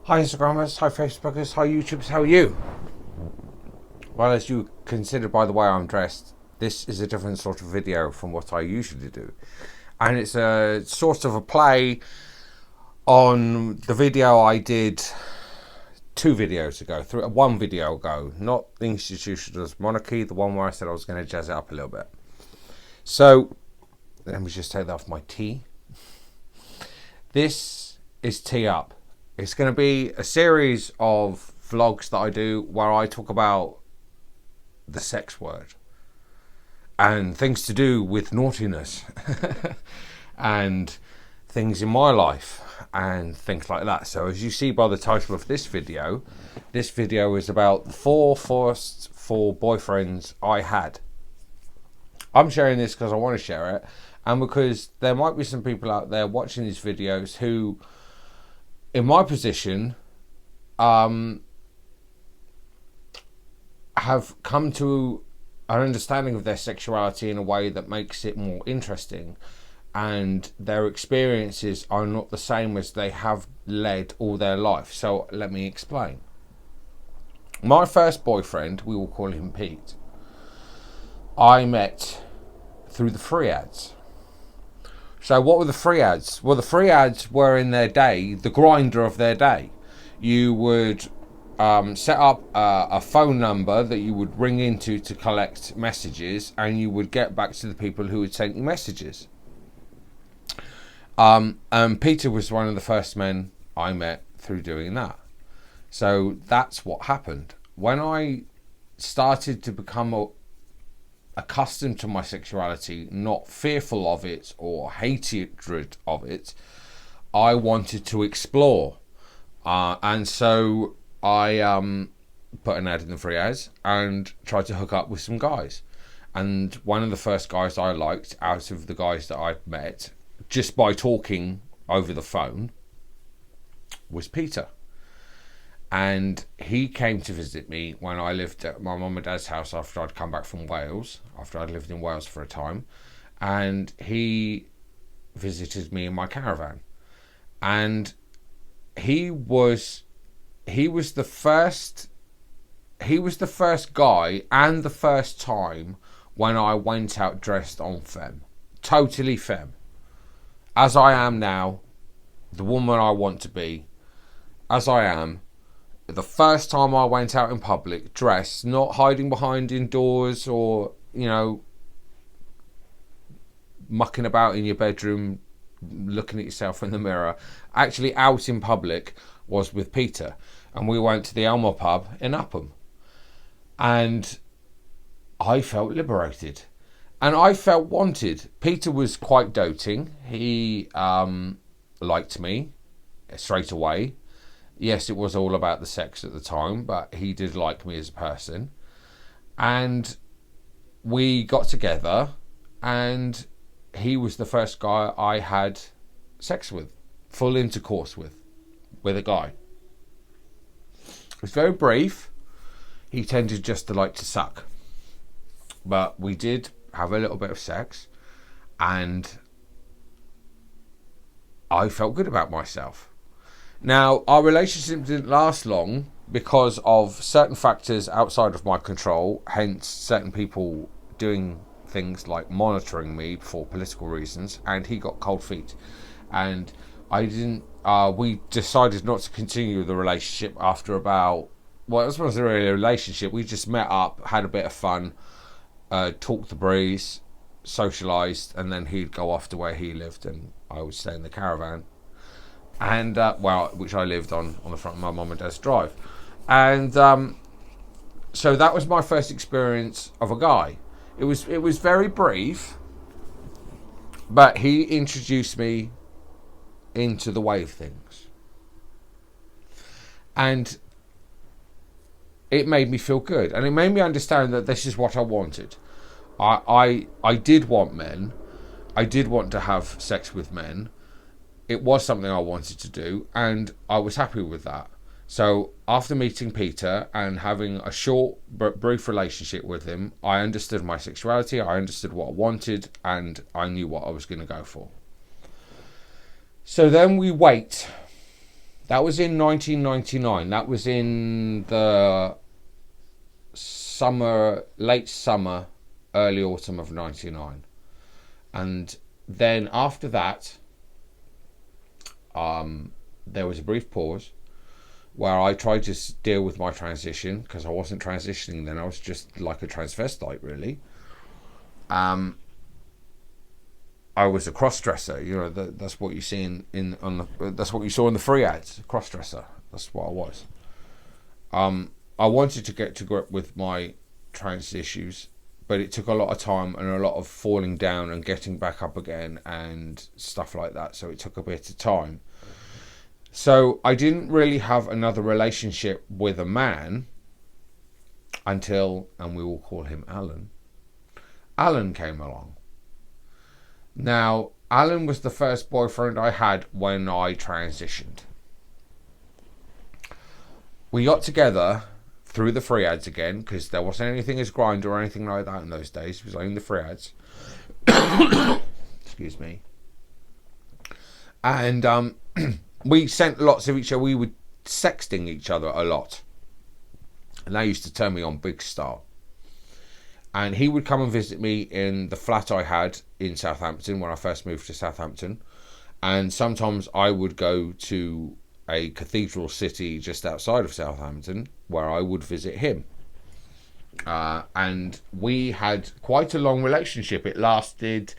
Hi Instagrammers, hi Facebookers, hi YouTubers, how are you? Well, as you consider by the way I'm dressed, this is a different sort of video from what I usually do. And it's a sort of a play on the video I did 1 video ago, not the Institutionalist Monarchy, the one where I said I was going to jazz it up a little bit. So, let me just take that off my tea. This is Tea Up. It's going to be a series of vlogs that I do where I talk about the sex word and things to do with naughtiness and things in my life and things like that. So as you see by the title of this video is about the 4 boyfriends I had. I'm sharing this because I want to share it, and because there might be some people out there watching these videos who, in my position, have come to an understanding of their sexuality in a way that makes it more interesting, and their experiences are not the same as they have led all their life. So let me explain. My first boyfriend, we will call him Pete, I met through the free ads. So what were the free ads? Well, the free ads were, in their day, the grinder of their day. You would set up a phone number that you would ring into to collect messages, and you would get back to the people who had sent you messages. And Peter was one of the first men I met through doing that. So that's what happened. When I started to become accustomed to my sexuality, not fearful of it or hatred of it, I wanted to explore. And so I put an ad in the free ads and tried to hook up with some guys. And one of the first guys I liked out of the guys that I'd met just by talking over the phone was Peter. And he came to visit me when I lived at my mum and dad's house after I'd come back from Wales, after I'd lived in Wales for a time. And he visited me in my caravan. And he was the first guy and the first time when I went out dressed en femme. Totally femme. As I am now, the woman I want to be, as I am. The first time I went out in public dressed, not hiding behind indoors or, mucking about in your bedroom looking at yourself in the mirror, actually out in public, was with Peter. And we went to the Elmer pub in Upham. And I felt liberated. And I felt wanted. Peter was quite doting. He liked me straight away. Yes, it was all about the sex at the time, but he did like me as a person. And we got together, and he was the first guy I had sex with, full intercourse with a guy. It was very brief. He tended just to like to suck. But we did have a little bit of sex, and I felt good about myself. Now, our relationship didn't last long because of certain factors outside of my control, hence certain people doing things like monitoring me for political reasons, and he got cold feet. And we decided not to continue the relationship after about, well, it wasn't really a relationship, we just met up, had a bit of fun, talked the breeze, socialised, and then he'd go off to where he lived and I would stay in the caravan. And which I lived on the front of my mum and dad's drive. And so that was my first experience of a guy. It was very brief, but he introduced me into the way of things. And it made me feel good, and it made me understand that this is what I wanted. I did want men. I did want to have sex with men. It was something I wanted to do, and I was happy with that. So after meeting Peter and having a short but brief relationship with him, I understood my sexuality, I understood what I wanted, and I knew what I was going to go for. So then we wait That was in 1999. That was in the summer, late summer, early autumn of 99. And then after that, there was a brief pause where I tried to deal with my transition, because I wasn't transitioning then. I was just like a transvestite, really. I was a cross-dresser. You know, that's what you see that's what you saw in the free ads. Cross-dresser. That's what I was. I wanted to get to grip with my trans issues, but it took a lot of time and a lot of falling down and getting back up again and stuff like that. So it took a bit of time. So I didn't really have another relationship with a man until, and we will call him Alan. Alan came along. Now, Alan was the first boyfriend I had when I transitioned. We got together through the free ads again, because there wasn't anything as Grindr or anything like that in those days. It was only the free ads. Excuse me. And we sent lots of each other. We were sexting each other a lot. And that used to turn me on big style. And he would come and visit me in the flat I had in Southampton when I first moved to Southampton. And sometimes I would go to a cathedral city just outside of Southampton where I would visit him. And we had quite a long relationship. It lasted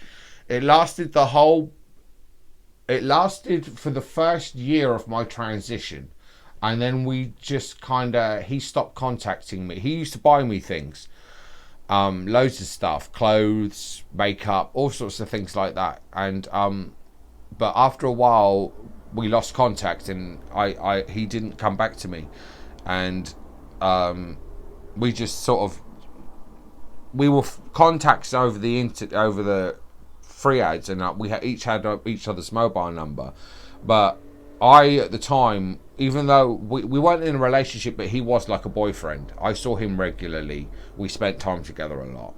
for the first year of my transition. And then we just he stopped contacting me. He used to buy me things. Loads of stuff, clothes, makeup, all sorts of things like that. And but after a while, we lost contact, and he didn't come back to me, and we just we were contacts over the free ads, and we each had each other's mobile number. But I, at the time, even though we weren't in a relationship, but he was like a boyfriend. I saw him regularly. We spent time together a lot.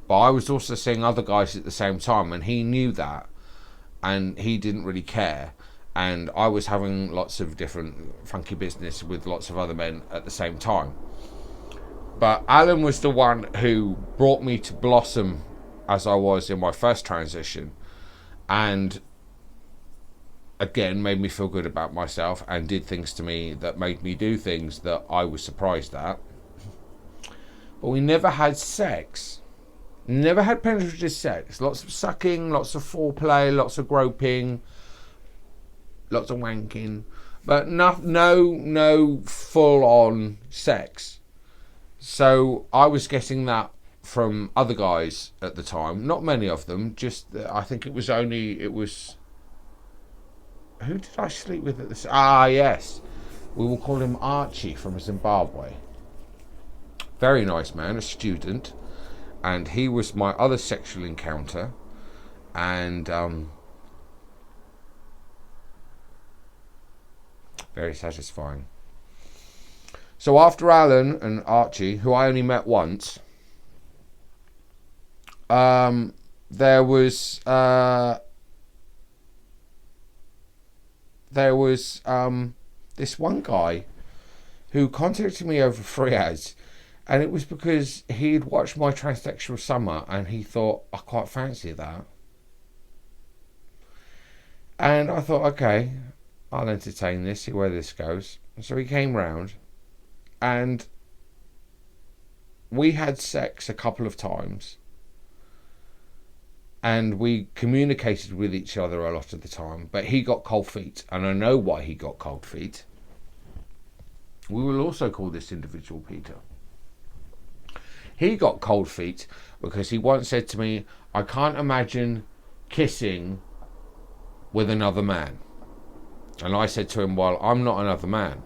But I was also seeing other guys at the same time, and he knew that, and he didn't really care. And I was having lots of different funky business with lots of other men at the same time. But Alan was the one who brought me to blossom as I was in my first transition, and again made me feel good about myself and did things to me that made me do things that I was surprised at. But we never had sex. Never had penetrative sex. Lots of sucking, lots of foreplay, lots of groping, lots of wanking, but no full-on sex. So I was getting that from other guys at the time. Not many of them. Just I think it was. Who did I sleep with at this? Yes. We will call him Archie from Zimbabwe. Very nice man, a student. And he was my other sexual encounter. And very satisfying. So after Alan and Archie, who I only met once, there was this one guy who contacted me over free ads, and it was because he'd watched my Transsexual Summer and he thought, I quite fancy that. And I thought, okay, I'll entertain this, see where this goes. So he came round, and we had sex a couple of times, and we communicated with each other a lot of the time. But he got cold feet, and I know why he got cold feet. We will also call this individual Peter. He got cold feet because he once said to me, I can't imagine kissing with another man. And I said to him, well, I'm not another man.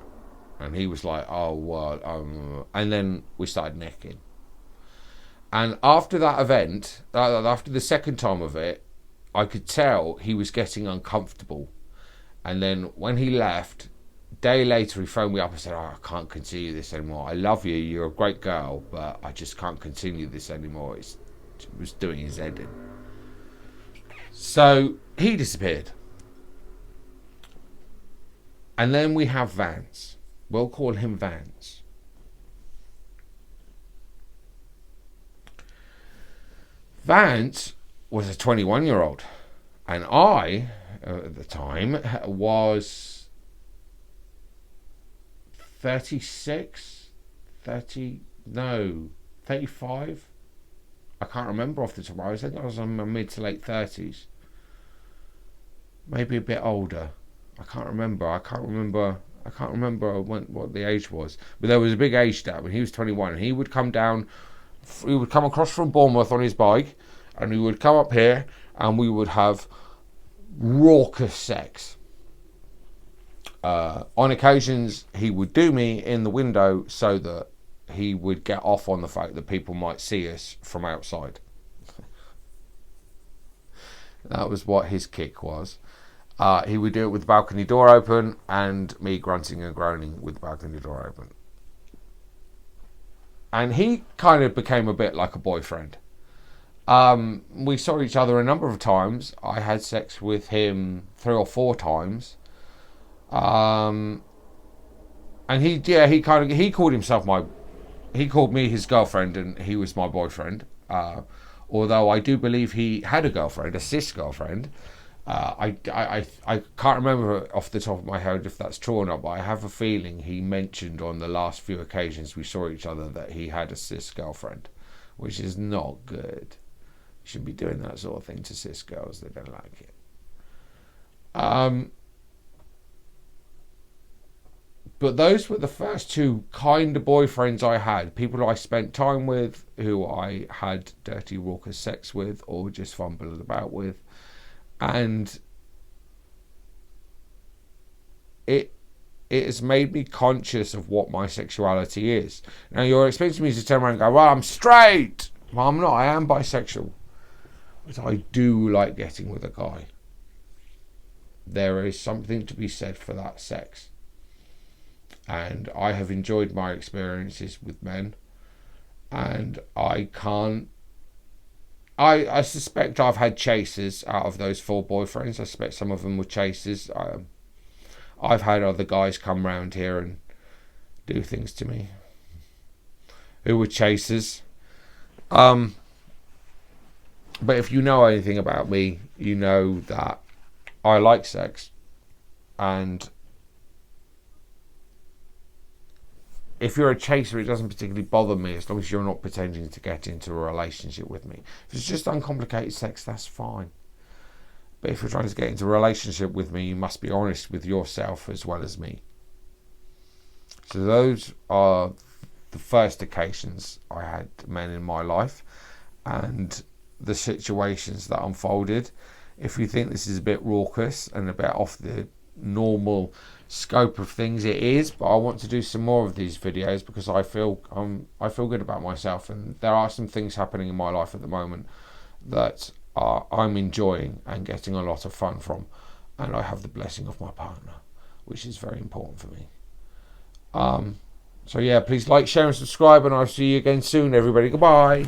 And he was like, oh, well, and then we started necking. And after that event, after the second time of it, I could tell he was getting uncomfortable. And then when he left, a day later, he phoned me up and said, I can't continue this anymore. I love you, you're a great girl, but I just can't continue this anymore. It was doing his head in. So he disappeared. And then we have Vance. We'll call him Vance. Vance was a 21-year-old. And I, at the time, was 36, 35. I can't remember off the top. I think I was in my mid to late 30s. Maybe a bit older. I can't remember what the age was. But there was a big age gap when he was 21. And he would come across from Bournemouth on his bike, and he would come up here, and we would have raucous sex. On occasions, he would do me in the window so that he would get off on the fact that people might see us from outside. That was what his kick was. He would do it with the balcony door open and me grunting and groaning with the balcony door open. And he kind of became a bit like a boyfriend. We saw each other a number of times. I had sex with him 3 or 4 times. And he called me his girlfriend, and he was my boyfriend. Although I do believe he had a girlfriend, a cis girlfriend. I can't remember off the top of my head if that's true or not, but I have a feeling he mentioned on the last few occasions we saw each other that he had a cis girlfriend, which is not good. You shouldn't be doing that sort of thing to cis girls. They don't like it. But those were the first 2 kind of boyfriends I had. People I spent time with, who I had dirty, raucous sex with, or just fumbled about with. And it has made me conscious of what my sexuality is. Now, you're expecting me to turn around and go, well, I'm straight. Well, I'm not. I am bisexual. But I do like getting with a guy. There is something to be said for that sex. And I have enjoyed my experiences with men. And I suspect I've had chasers out of those 4 boyfriends. I suspect some of them were chasers. I've had other guys come round here and do things to me who were chasers. But if you know anything about me, you know that I like sex. And if you're a chaser, it doesn't particularly bother me as long as you're not pretending to get into a relationship with me. If it's just uncomplicated sex, that's fine. But if you're trying to get into a relationship with me, you must be honest with yourself as well as me. So those are the first occasions I had men in my life and the situations that unfolded. If you think this is a bit raucous and a bit off the normal scope of things, it is, but I want to do some more of these videos because I feel good about myself, and there are some things happening in my life at the moment that I'm enjoying and getting a lot of fun from, and I have the blessing of my partner, which is very important for me. So yeah, please like, share and subscribe, and I'll see you again soon, everybody. Goodbye.